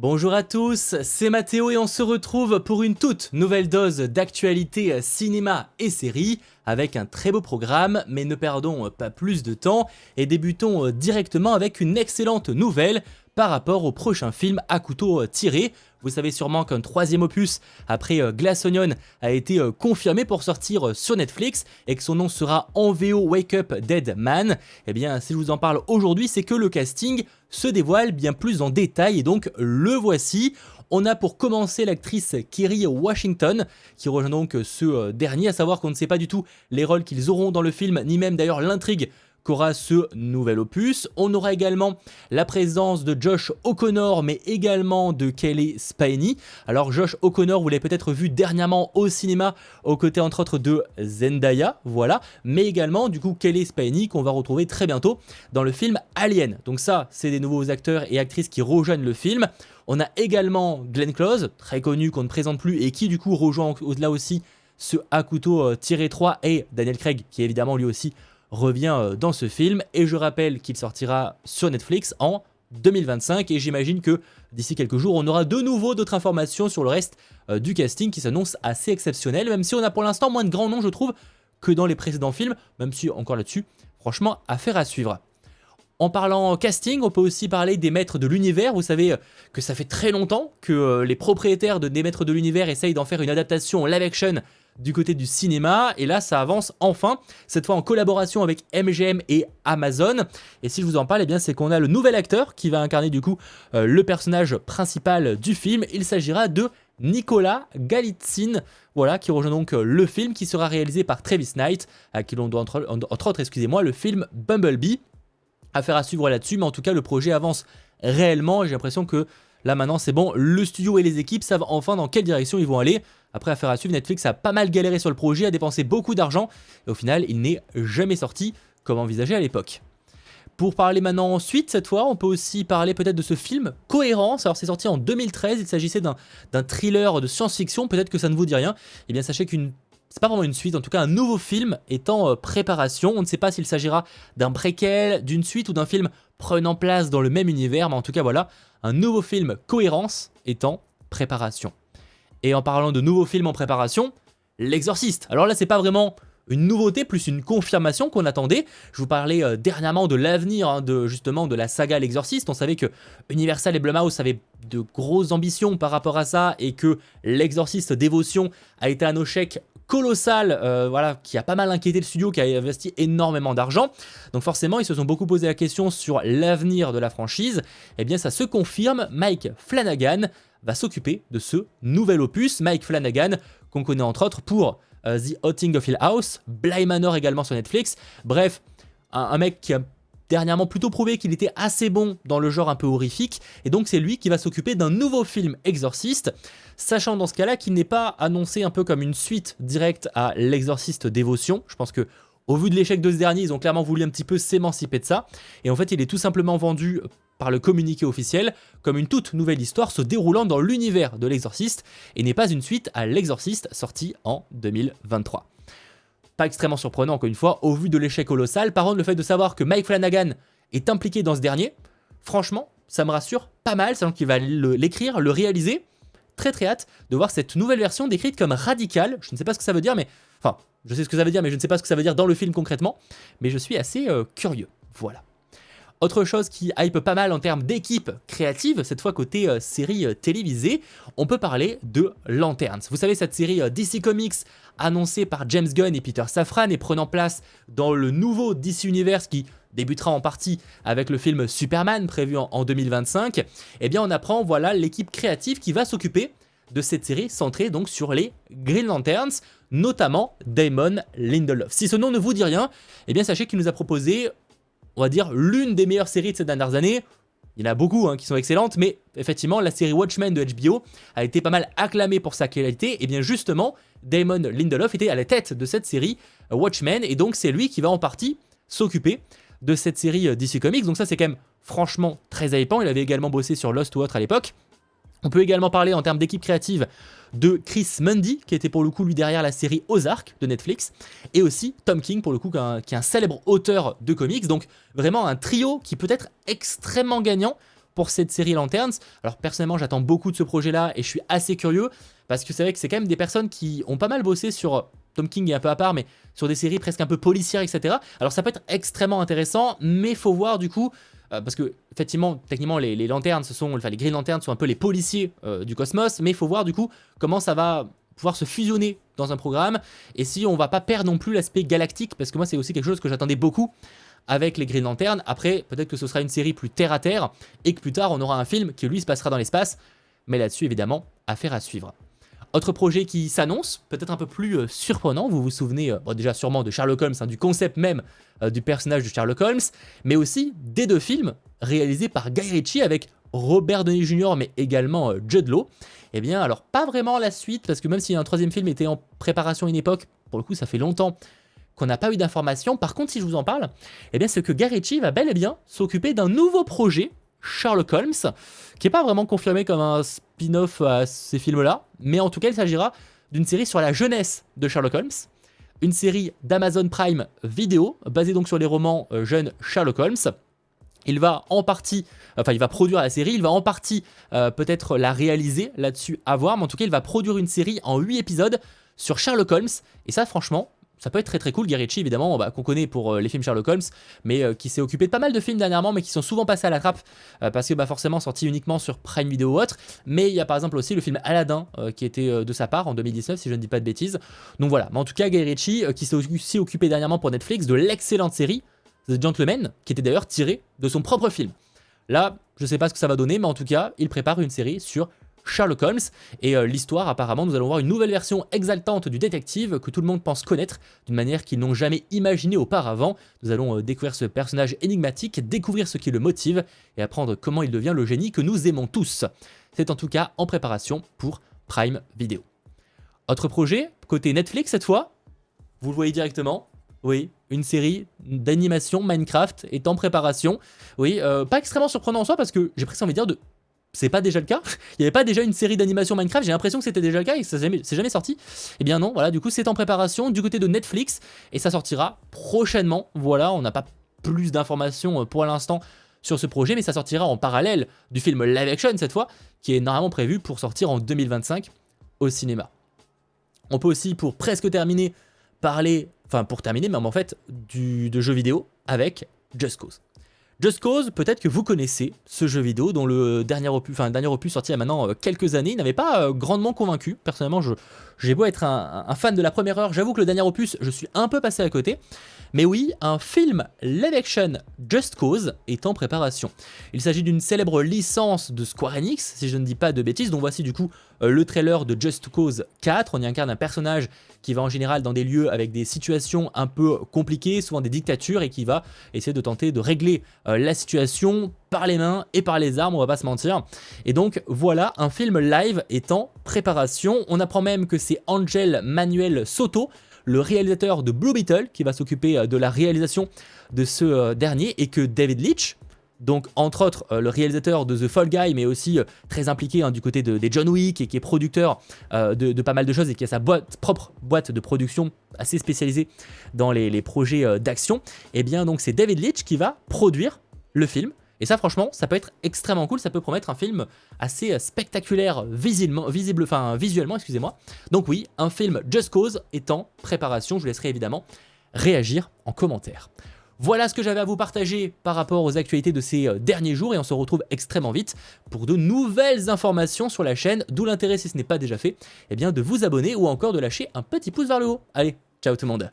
Bonjour à tous, c'est Mathéo et on se retrouve pour une toute nouvelle dose d'actualité cinéma et séries avec un très beau programme, mais ne perdons pas plus de temps et débutons directement avec une excellente nouvelle par rapport au prochain film à couteau tiré. Vous savez sûrement qu'un troisième opus après Glass Onion a été confirmé pour sortir sur Netflix et que son nom sera en VO Wake Up Dead Man. Eh bien, si je vous en parle aujourd'hui, c'est que le casting se dévoile bien plus en détail et donc le voici. On a pour commencer l'actrice Kerry Washington qui rejoint donc ce dernier, à savoir qu'on ne sait pas du tout les rôles qu'ils auront dans le film, ni même d'ailleurs l'intrigue qu'aura ce nouvel opus. On aura également la présence de Josh O'Connor, mais également de Kelly Spiney. Alors Josh O'Connor, vous l'avez peut-être vu dernièrement au cinéma, aux côtés entre autres de Zendaya, voilà, mais également du coup Kelly Spiney qu'on va retrouver très bientôt dans le film Alien. Donc ça, c'est des nouveaux acteurs et actrices qui rejoignent le film. On a également Glenn Close, très connu qu'on ne présente plus et qui du coup rejoint là aussi ce à couteau tiré 3 et Daniel Craig qui évidemment lui aussi revient dans ce film, et je rappelle qu'il sortira sur Netflix en 2025 et j'imagine que d'ici quelques jours on aura de nouveau d'autres informations sur le reste du casting qui s'annonce assez exceptionnel, même si on a pour l'instant moins de grands noms je trouve que dans les précédents films, même si encore là-dessus franchement affaire à suivre. En parlant casting, on peut aussi parler des Maîtres de l'Univers. Vous savez que ça fait très longtemps que les propriétaires des Maîtres de l'Univers essayent d'en faire une adaptation en live action du côté du cinéma, et là ça avance enfin, cette fois en collaboration avec MGM et Amazon. Et si je vous en parle, eh bien c'est qu'on a le nouvel acteur qui va incarner du coup le personnage principal du film. Il s'agira de Nicolas Galitzine, voilà, qui rejoint donc le film qui sera réalisé par Travis Knight, à qui l'on doit entre autres, le film Bumblebee. Affaire à suivre là-dessus, mais en tout cas le projet avance réellement et j'ai l'impression que là maintenant c'est bon, le studio et les équipes savent enfin dans quelle direction ils vont aller. Après, affaire à suivre, Netflix a pas mal galéré sur le projet, a dépensé beaucoup d'argent et au final il n'est jamais sorti comme envisagé à l'époque. Pour parler maintenant ensuite, cette fois, on peut aussi parler peut-être de ce film Cohérence. Alors c'est sorti en 2013, il s'agissait d'un thriller de science-fiction, peut-être que ça ne vous dit rien. Eh bien sachez c'est pas vraiment une suite, en tout cas un nouveau film est en préparation. On ne sait pas s'il s'agira d'un préquel, d'une suite ou d'un film prenant place dans le même univers, mais en tout cas voilà, un nouveau film Cohérence est en préparation. Et en parlant de nouveaux films en préparation, L'Exorciste. Alors là c'est pas vraiment une nouveauté, plus une confirmation qu'on attendait. Je vous parlais dernièrement de l'avenir justement de la saga L'Exorciste. On savait que Universal et Blumhouse avaient de grosses ambitions par rapport à ça et que L'Exorciste Dévotion a été un échec colossal, voilà, qui a pas mal inquiété le studio, qui a investi énormément d'argent. Donc forcément, ils se sont beaucoup posé la question sur l'avenir de la franchise. Eh bien, ça se confirme, Mike Flanagan va s'occuper de ce nouvel opus. Mike Flanagan, qu'on connaît entre autres pour The Haunting of Hill House, Bly Manor également sur Netflix. Bref, un mec qui a dernièrement plutôt prouvé qu'il était assez bon dans le genre un peu horrifique, et donc c'est lui qui va s'occuper d'un nouveau film Exorciste, sachant dans ce cas-là qu'il n'est pas annoncé un peu comme une suite directe à L'Exorciste Dévotion. Je pense que au vu de l'échec de ce dernier, ils ont clairement voulu un petit peu s'émanciper de ça, et en fait il est tout simplement vendu par le communiqué officiel comme une toute nouvelle histoire se déroulant dans l'univers de L'Exorciste, et n'est pas une suite à L'Exorciste sorti en 2023. Pas extrêmement surprenant encore une fois, au vu de l'échec colossal. Par contre, le fait de savoir que Mike Flanagan est impliqué dans ce dernier, franchement, ça me rassure pas mal, sachant qu'il va l'écrire, le réaliser. Très très hâte de voir cette nouvelle version décrite comme radicale. Je ne sais pas ce que ça veut dire, mais... Enfin, je sais ce que ça veut dire, mais je ne sais pas ce que ça veut dire dans le film concrètement. Mais je suis assez curieux. Voilà. Autre chose qui hype pas mal en termes d'équipe créative, cette fois côté série télévisée, on peut parler de Lanterns. Vous savez, cette série DC Comics annoncée par James Gunn et Peter Safran et prenant place dans le nouveau DC Universe qui débutera en partie avec le film Superman prévu en 2025, eh bien on apprend voilà l'équipe créative qui va s'occuper de cette série centrée donc sur les Green Lanterns, notamment Damon Lindelof. Si ce nom ne vous dit rien, eh bien sachez qu'il nous a proposé, on va dire, l'une des meilleures séries de ces dernières années. Il y en a beaucoup qui sont excellentes, mais effectivement, la série Watchmen de HBO a été pas mal acclamée pour sa qualité. Et bien justement, Damon Lindelof était à la tête de cette série Watchmen, et donc c'est lui qui va en partie s'occuper de cette série DC Comics. Donc ça, c'est quand même franchement très hypant. Il avait également bossé sur Lost ou autre à l'époque. On peut également parler en termes d'équipe créative de Chris Mundy, qui était pour le coup lui derrière la série Ozark de Netflix, et aussi Tom King pour le coup, qui est un célèbre auteur de comics, donc vraiment un trio qui peut être extrêmement gagnant pour cette série Lanterns. Alors personnellement j'attends beaucoup de ce projet-là et je suis assez curieux parce que c'est vrai que c'est quand même des personnes qui ont pas mal bossé sur... Tom King est un peu à part, mais sur des séries presque un peu policières, etc. Alors ça peut être extrêmement intéressant, mais faut voir du coup, parce que effectivement, techniquement, les lanternes, les Green Lanterns sont un peu les policiers du cosmos, mais il faut voir du coup comment ça va pouvoir se fusionner dans un programme, et si on va pas perdre non plus l'aspect galactique, parce que moi c'est aussi quelque chose que j'attendais beaucoup avec les Green Lanterns. Après, peut-être que ce sera une série plus terre à terre, et que plus tard on aura un film qui lui se passera dans l'espace, mais là-dessus évidemment, affaire à suivre. Autre projet qui s'annonce, peut-être un peu plus surprenant, vous vous souvenez bon, déjà sûrement de Sherlock Holmes, hein, du concept même du personnage de Sherlock Holmes, mais aussi des 2 films réalisés par Guy Ritchie avec Robert Downey Jr. mais également Jude Law. Eh bien alors pas vraiment la suite, parce que même si un 3e film était en préparation à une époque, pour le coup ça fait longtemps qu'on n'a pas eu d'informations. Par contre si je vous en parle, eh bien c'est que Guy Ritchie va bel et bien s'occuper d'un nouveau projet, Sherlock Holmes, qui n'est pas vraiment confirmé comme un spin-off à ces films-là, mais en tout cas il s'agira d'une série sur la jeunesse de Sherlock Holmes, une série d'Amazon Prime Video, basée donc sur les romans jeunes Sherlock Holmes. Il va en partie, il va produire la série, il va en partie peut-être la réaliser, là-dessus à voir, mais en tout cas il va produire une série en 8 épisodes sur Sherlock Holmes, et ça franchement, ça peut être très très cool. Guy Ritchie évidemment, qu'on connaît pour les films Sherlock Holmes, mais qui s'est occupé de pas mal de films dernièrement, mais qui sont souvent passés à la trappe, parce que forcément sortis uniquement sur Prime Video ou autre. Mais il y a par exemple aussi le film Aladdin, qui était de sa part en 2019, si je ne dis pas de bêtises. Donc voilà, mais en tout cas Guy Ritchie, qui s'est aussi occupé dernièrement pour Netflix de l'excellente série The Gentleman, qui était d'ailleurs tirée de son propre film. Là, je sais pas ce que ça va donner, mais en tout cas, il prépare une série sur Sherlock Holmes, et l'histoire apparemment, nous allons voir une nouvelle version exaltante du détective que tout le monde pense connaître d'une manière qu'ils n'ont jamais imaginé auparavant. Nous allons découvrir ce personnage énigmatique, découvrir ce qui le motive et apprendre comment il devient le génie que nous aimons tous. C'est en tout cas en préparation pour Prime Video. Autre projet, côté Netflix cette fois, vous le voyez directement, oui, une série d'animation Minecraft est en préparation. Oui, pas extrêmement surprenant en soi parce que j'ai presque envie de dire c'est pas déjà le cas? Il n'y avait pas déjà une série d'animation Minecraft? J'ai l'impression que c'était déjà le cas et que c'est jamais sorti. Eh bien non, voilà, du coup c'est en préparation du côté de Netflix et ça sortira prochainement. Voilà, on n'a pas plus d'informations pour l'instant sur ce projet, mais ça sortira en parallèle du film live action cette fois, qui est normalement prévu pour sortir en 2025 au cinéma. On peut aussi, pour presque terminer, mais en fait, de jeux vidéo avec Just Cause. Just Cause, peut-être que vous connaissez ce jeu vidéo dont le dernier opus sorti il y a maintenant quelques années n'avait pas grandement convaincu. Personnellement, j'ai beau être un fan de la première heure, j'avoue que le dernier opus, je suis un peu passé à côté. Mais oui, un film live action Just Cause est en préparation. Il s'agit d'une célèbre licence de Square Enix, si je ne dis pas de bêtises, donc voici du coup le trailer de Just Cause 4. On y incarne un personnage qui va en général dans des lieux avec des situations un peu compliquées, souvent des dictatures, et qui va essayer de tenter de régler la situation par les mains et par les armes, on va pas se mentir. Et donc voilà, un film live est en préparation. On apprend même que c'est Angel Manuel Soto, le réalisateur de Blue Beetle, qui va s'occuper de la réalisation de ce dernier, et que David Leitch, donc entre autres le réalisateur de The Fall Guy, mais aussi très impliqué du côté des John Wick, et qui est producteur de pas mal de choses, et qui a sa propre boîte de production assez spécialisée dans les projets d'action, et bien donc c'est David Leitch qui va produire le film. Et ça franchement, ça peut être extrêmement cool, ça peut promettre un film assez spectaculaire visuellement, excusez-moi. Donc oui, un film Just Cause est en préparation, je vous laisserai évidemment réagir en commentaire. Voilà ce que j'avais à vous partager par rapport aux actualités de ces derniers jours, et on se retrouve extrêmement vite pour de nouvelles informations sur la chaîne, d'où l'intérêt, si ce n'est pas déjà fait, de vous abonner ou encore de lâcher un petit pouce vers le haut. Allez, ciao tout le monde!